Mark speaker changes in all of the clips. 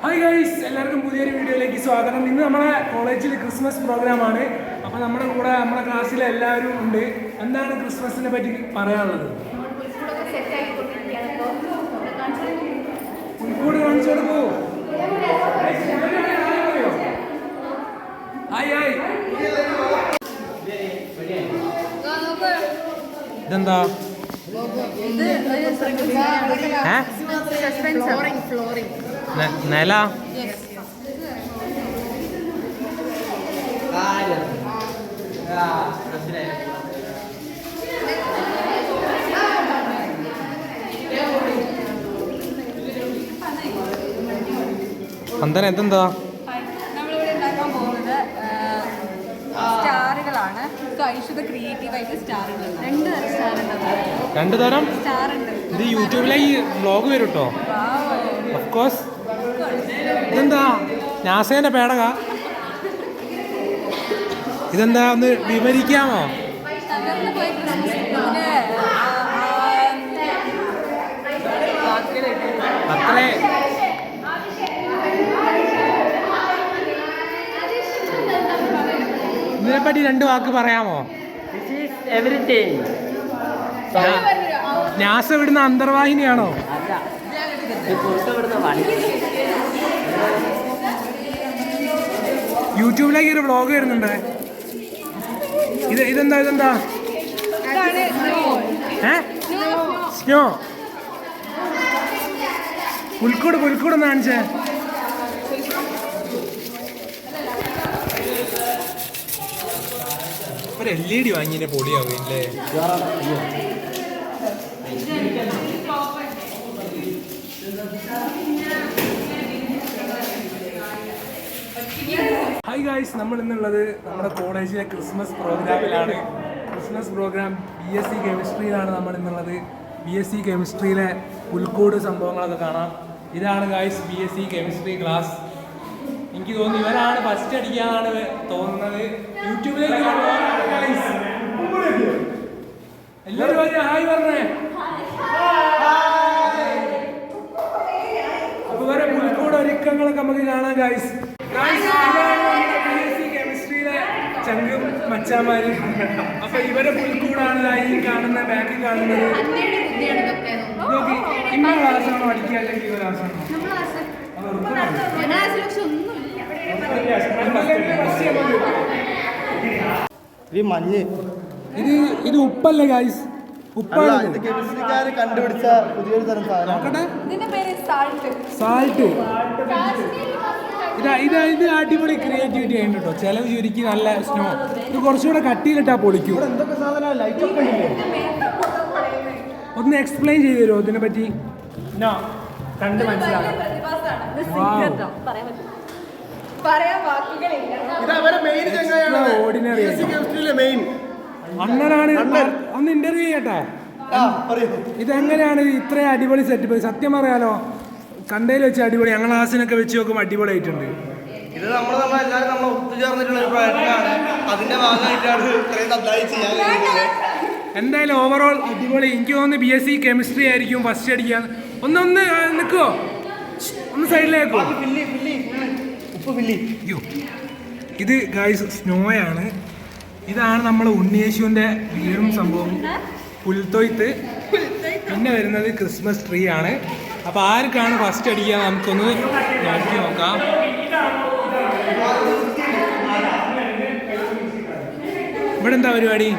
Speaker 1: Hi guys, എല്ലാവർക്കും പുതിയൊരു വീഡിയോയിലേക്ക് സ്വാഗതം. ഇന്ന് നമ്മളെ കോളേജിൽ ക്രിസ്മസ് പ്രോഗ്രാമാണ്. അപ്പോൾ നമ്മുടെ കൂടെ നമ്മുടെ ക്ലാസ്സിലെ എല്ലാവരും ഉണ്ട്. എന്താണ് ക്രിസ്മസിനെ പറ്റി പറയാനുള്ളത്? പുൽക്കൂട് കാണിച്ചു കൊടുക്കൂ. Hi hi. ഇതെന്താ? നില അന്തന എന്തെന്താ?
Speaker 2: നമ്മളിവിടെ ഉണ്ടാക്കാൻ പോകുന്നത് സ്റ്റാറുകളാണ്. ക്രിയേറ്റീവായിട്ട് സ്റ്റാറുകൾ
Speaker 1: രണ്ടു തരം
Speaker 2: സ്റ്റാർ ഉണ്ട്.
Speaker 1: ഇത് യൂട്യൂബിലേക്ക് വ്ളോഗ് വരും കേട്ടോ. Of course. ഇതെന്താ? നാസേന്റെ പേടക. ഇതെന്താ, ഒന്ന് വിവരിക്കാമോ? അത്രേ ഇതിനെപ്പറ്റി രണ്ട് വാക്ക് പറയാമോ? നാസ വിടുന്ന അന്തർവാഹിനിയാണോ? യൂട്യൂബിലേക്ക് ഒരു വ്ളോഗ് വരുന്നുണ്ട്. ഇതെന്താ? സ്നോ. പുൽക്കൂട് ഒന്ന് കാണിച്ചേ. ഒരു LED വാങ്ങിനെ പൊടിയാവില്ലേ? ഹായ് ഗായ്സ്, നമ്മൾ ഇന്നുള്ളത് നമ്മുടെ കോളേജിലെ ക്രിസ്മസ് പ്രോഗ്രാമിലാണ്. ക്രിസ്മസ് പ്രോഗ്രാം BSc കെമിസ്ട്രിയിലാണ് നമ്മൾ ഇന്നുള്ളത്. BSc കെമിസ്ട്രിയിലെ പുൽക്കൂട് സംഭവങ്ങളൊക്കെ കാണാം. ഇതാണ് ഗായ്സ് BSc കെമിസ്ട്രി ക്ലാസ്. എനിക്ക് തോന്നുന്നു ഇവരാണ് ഫസ്റ്റ് അടിക്കാന്നാണ് തോന്നുന്നത്. യൂട്യൂബിലേക്ക് എല്ലാവരും ഹായ് പറഞ്ഞേ. അപ്പൊ ഇവരെ പുൽക്കൂട് ഒരുക്കങ്ങളൊക്കെ നമുക്ക് കാണാം ഗായ്സ്. BSc കെമിസ്ട്രിയിലെ ചങ്കും മച്ചാമാര്. അപ്പൊ ഇവരെ പുൽക്കൂടാണ് ഈ കാണുന്ന ബാക്കിൽ കാണുന്നത്. ഇന്ന ക്ലാസ്സാണോ അടിക്കുക, അല്ലെങ്കിൽ ഈ ക്ലാസ്സാണോ?
Speaker 3: മഞ്ഞ്
Speaker 1: ഇത് ഉപ്പല്ലേ ഗായ്സ്? ഉപ്പാണ്.
Speaker 3: കെമിസ്ട്രിക്കാര് കണ്ടുപിടിച്ച പുതിയൊരു തരം സാധനം.
Speaker 1: സാൾട്ട്. ഇത് അടിപൊളി ക്രിയേറ്റിവിറ്റി ആയിരുന്നു കേട്ടോ. ചിലവ് ചുരുക്കി നല്ല സ്നോ. ഇത് കുറച്ചുകൂടെ കട്ടിയിലിട്ടാ പൊളിക്കും.
Speaker 3: എന്തൊക്കെ സാധനം ലൈറ്റ് ഒക്കെ ഉണ്ടല്ലേ?
Speaker 1: ഒന്ന് എക്സ്പ്ലെയിൻ ചെയ്തു തരുമോ ഇതിനെ പറ്റി? കണ്ട് മനസ്സിലാക്കാം. ഓർഡിനറി അണ്ണനാണ്. ഒന്ന് ഇന്റർവ്യൂ ചെയ്യട്ടെ. ഇതെങ്ങനെയാണ് ഇത്രയും അടിപൊളി സെറ്റപ്പ്? സത്യം പറയാലോ, കണ്ടയിൽ വെച്ച് അടിപൊളി. ഞങ്ങൾ ക്ലാസ്സിനൊക്കെ വെച്ച് നോക്കുമ്പോൾ അടിപൊളി ആയിട്ടുണ്ട്.
Speaker 3: ഇത് നമ്മളെല്ലാവരും നമ്മൾ ഒത്തുചേർന്നിട്ടുള്ള ഒരു പ്രയത്നമാണ്. അതിന്റെ ഭാഗമായിട്ടാണ് ഇത്രയും നന്നായി ചെയ്യാൻ കഴിയുന്നത്.
Speaker 1: എന്തായാലും ഓവറോൾ അടിപൊളി. എനിക്ക് തോന്നുന്നു BSc കെമിസ്ട്രി ആയിരിക്കും ഫസ്റ്റ് അടിക്കാൻ. ഒന്ന് നിൽക്കുവോ? ഒന്ന് സൈഡിലേക്കോ? ഇത് ഗായ്സ് സ്നോയാണ്. ഇതാണ് നമ്മൾ ഉണ്ണിയേശുവിൻ്റെ വീടും സംഭവം. പുൽത്തൊയ്ത്ത്. പിന്നെ വരുന്നത് ക്രിസ്മസ് ട്രീ ആണ്. അപ്പോൾ ആർക്കാണ് ഫസ്റ്റ് അടിക്കുക നമുക്കൊന്ന് നോക്കി നോക്കാം. ഇവിടെ എന്താ പരിപാടി?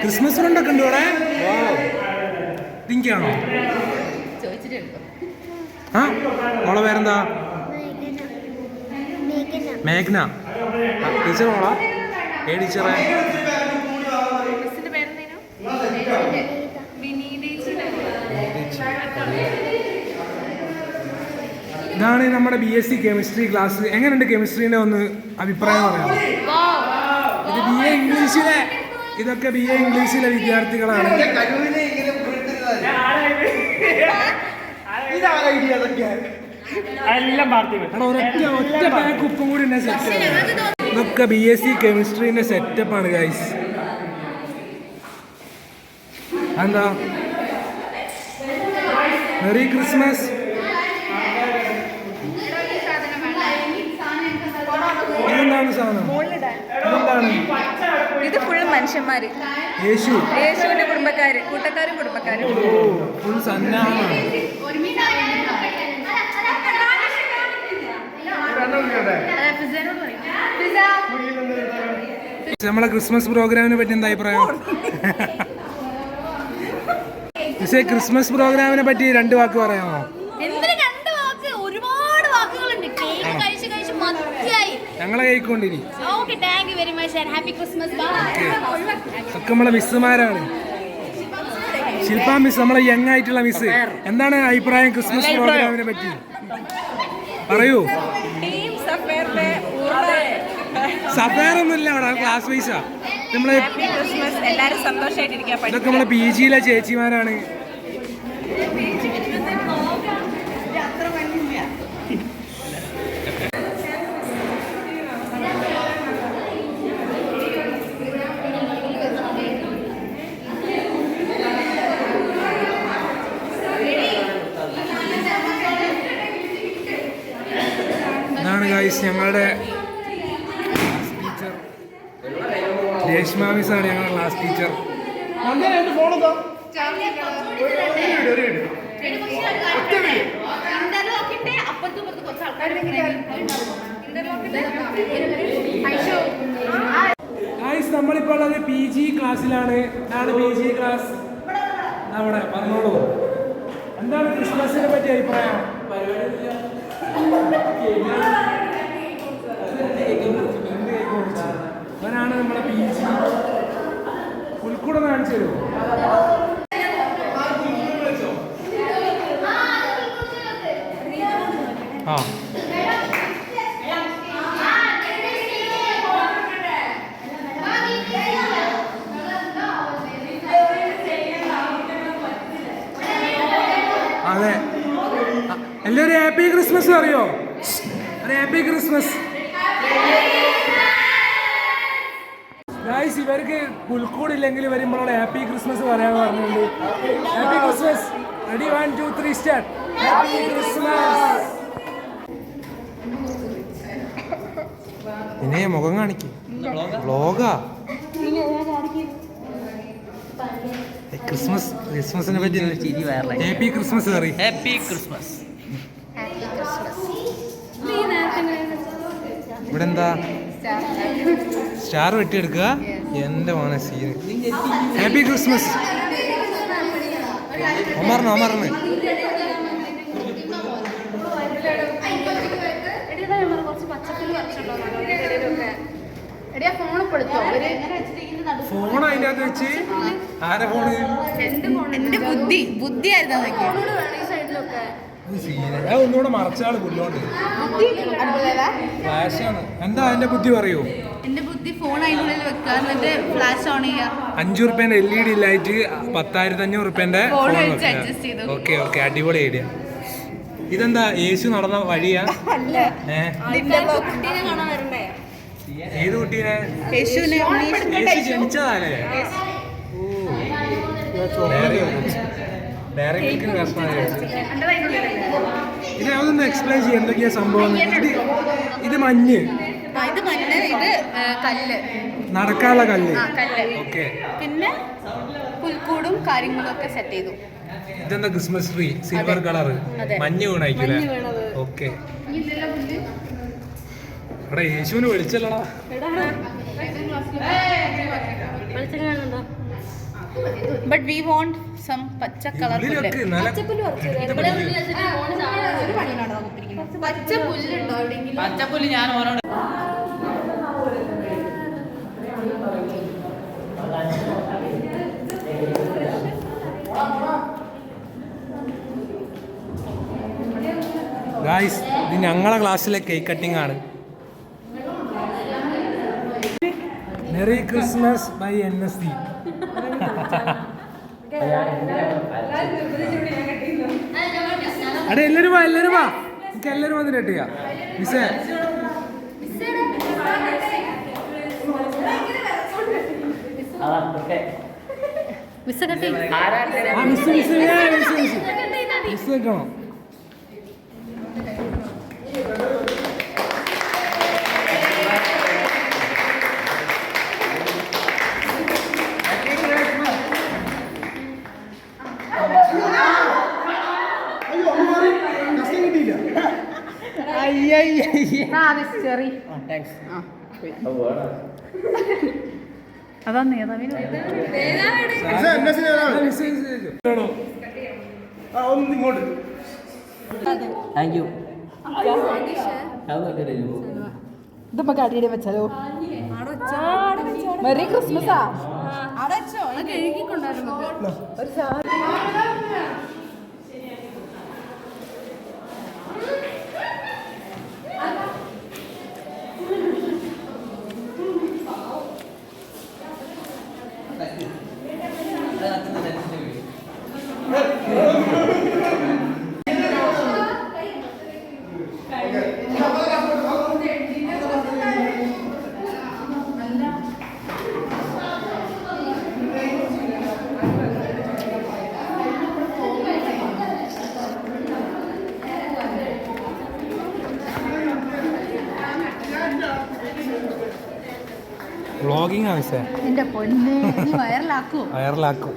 Speaker 1: ക്രിസ്മസ് ഫ്രണ്ടൊക്കെ ഉണ്ട് ഇവിടെ. തിങ്കാണോ? ആ, മോളെ പേരെന്താ? മേഘ്ന. ടീച്ചർ മോളാ? ടീച്ചറെ? ഇതാണ് നമ്മുടെ BSc കെമിസ്ട്രി ക്ലാസ്. എങ്ങനെയുണ്ട് കെമിസ്ട്രീൻ്റെ ഒന്ന് അഭിപ്രായം പറയാം? ഇത് BA ഇംഗ്ലീഷിലെ ഇതൊക്കെ BA ഇംഗ്ലീഷിലെ വിദ്യാർത്ഥികളാണ്. ഒറ്റ പാക്ക് ഉപ്പും കൂടി ഇതൊക്കെ BSc കെമിസ്ട്രീന്റെ സെറ്റപ്പാണ് ഗൈസ്. എന്താ? Merry Christmas.
Speaker 2: ശിഷ്യന്മാര്,
Speaker 1: യേശു
Speaker 2: യേശുവിന്റെ കുടുംബക്കാര്, കൂട്ടക്കാരും കുടുംബക്കാരും.
Speaker 1: ഫുൾ സന്നാഹമാണ്. നമ്മളെ ക്രിസ്മസ് പ്രോഗ്രാമിനെ പറ്റി എന്താ അഭിപ്രായം? പക്ഷേ ക്രിസ്മസ് പ്രോഗ്രാമിനെ പറ്റി 2 വാക്ക് പറയാമോ?
Speaker 4: ഒരുപാട് വാക്കുകളുണ്ട്. കേക്ക് കഴിച്ച് കഴിച്ച് മതിയായി.
Speaker 1: ഞങ്ങളെ കേൾക്കൊണ്ടിരി.
Speaker 4: Okay, thank you very much and happy Christmas.
Speaker 1: Okay നമ്മളെ മിസ്സുമാരാണ്. ശില്പ മിസ്, നമ്മളെ യങ് ആയിട്ടുള്ള മിസ്, എന്താണ് അഭിപ്രായം ക്രിസ്മസ് പ്രോഗ്രാമിനെ പറ്റി? പറയൂ. സഫയർ ഒന്നുമില്ല അവിടെ, ക്ലാസ് വൈസാ. നമ്മളെ
Speaker 2: എല്ലാരും സന്തോഷമായിട്ടിരിക്കുക.
Speaker 1: ഇതൊക്കെ നമ്മളെ PG യിലെ ചേച്ചിമാരാണ്. ഇതാണ് ഗൈസ് ഞങ്ങളുടെ ടീച്ചർ രേഷ്മ മിസ് ആണ് ഞങ്ങളുടെ ക്ലാസ് ടീച്ചർ. ഗൈസ് നമ്മളിപ്പോൾ ഉള്ളത് PG ക്ലാസ്സിലാണ്. ഇതാണ് PG ക്ലാസ്. അവിടെ പറഞ്ഞോളൂ, എന്താണ് ക്രിസ്മസിനെ പറ്റി അഭിപ്രായം? അവനാണ് നമ്മളെ PG. പുൽക്കൂടെ കാണിച്ചു തരുമോ? ആ അതെ, എല്ലാവരും ഹാപ്പി ക്രിസ്മസ് അറിയോ? ഒരു ഹാപ്പി ക്രിസ്മസ്. ഗൈസ്, ഇവർക്ക് പുൽക്കൂടില്ലെങ്കിൽ വരുമ്പോഴാണ് ഹാപ്പി ക്രിസ്മസ് പറയാന്ന് പറഞ്ഞുകൊണ്ട് happy Christmas. Ready, 1 2 3 start. Happy Christmas. പിന്നെ മുഖം കാണിക്കും. വ്ളോഗാ. ക്രിസ്മസിനെ പറ്റി ഹാപ്പി ക്രിസ്മസ് പറയും.
Speaker 5: Happy Christmas.
Speaker 1: ഇവിടെ എന്താ സ്റ്റാർ വെട്ടിയെടുക്കുക? എൻ്റെ മോനെ സീന്. Happy Christmas. ഒമർന്ന് ഫോൺ അതിൻ്റെ അകത്ത് വെച്ച്. ആരെ ഫോണ്?
Speaker 2: എന്റെ ബുദ്ധിയായിരുന്നു.
Speaker 1: ഒന്നുകൂടെ മറച്ചാള് പുല്ലോണ്ട്. ഫ്ലാഷാണ്. എന്താ അതിന്റെ ബുദ്ധി പറയൂ?
Speaker 2: എന്റെ ബുദ്ധി ഫോൺ അതിനുള്ളിൽ വെക്കുക, എന്നിട്ട് ഫ്ലാഷ് ഓൺ ചെയ്യുക.
Speaker 1: 5 റുപ്യന്റെ LED ലൈറ്റ് 10,500 റുപ്യന്റെ ഫോൺ
Speaker 2: adjust ചെയ്തു.
Speaker 1: ഓക്കെ ഓക്കെ, അടിപൊളി ഐഡിയ. ഇതെന്താ യേശു നടന്ന വഴിയാ? ഏത് കുട്ടീനെ? യേശു ജനിച്ചതാലേ? ഡയറക്റ്റ് കഷ്ടമായി. ഇത് അതൊന്ന് എക്സ്പ്ലെയിൻ ചെയ്യാം, എന്തൊക്കെയാ സംഭവം? ഇത് മഞ്ഞ്,
Speaker 2: ഇത് മണ്ണ്, ഇത് കല്ല്,
Speaker 1: നടക്കാനുള്ള കല്ല്. ഓക്കെ,
Speaker 2: പിന്നെ പുൽക്കൂടും കാര്യങ്ങളും ഒക്കെ സെറ്റ് ചെയ്തു.
Speaker 1: ഇതെന്താ ക്രിസ്മസ് ട്രീ, സിൽവർ കളർ, മഞ്ഞ് വീണായിക്കില്ല. ഓക്കെ, ഇവിടെ യേശുവിന് വിളിച്ചല്ലടാ.
Speaker 2: But we want some പച്ച കളർ പുല്ല്. പച്ച പുല്ലുണ്ടോ എവിടെയെങ്കിലും?
Speaker 5: പച്ചപ്പുല്ല് ഞാൻ ഓരോട്
Speaker 1: ഗായ്സ്, ഇത് ഞങ്ങളെ ക്ലാസ്സിലെ കേക്ക് കട്ടിംഗ് ആണ്. Merry Christmas by NSD. അടെ എല്ലാരും വാ, എനിക്ക് എല്ലാരും വന്നിട്ട് കെട്ടിയ മിസ്സേ. മിസ് നിൽക്കണം.
Speaker 2: ചെറി അതാ നേതാവിന്
Speaker 3: ഇങ്ങോട്ട്
Speaker 5: താങ്ക് യു
Speaker 2: ഇതിപ്പോ കടിയുടെ വെച്ചാലോ മെറി ക്രിസ്മസാ ഒരു
Speaker 1: വ്ളോഗിങ് ആവശ്യം
Speaker 2: എന്റെ പൊന്നെ നീ വൈറലാക്കൂ
Speaker 1: വൈറലാക്കും.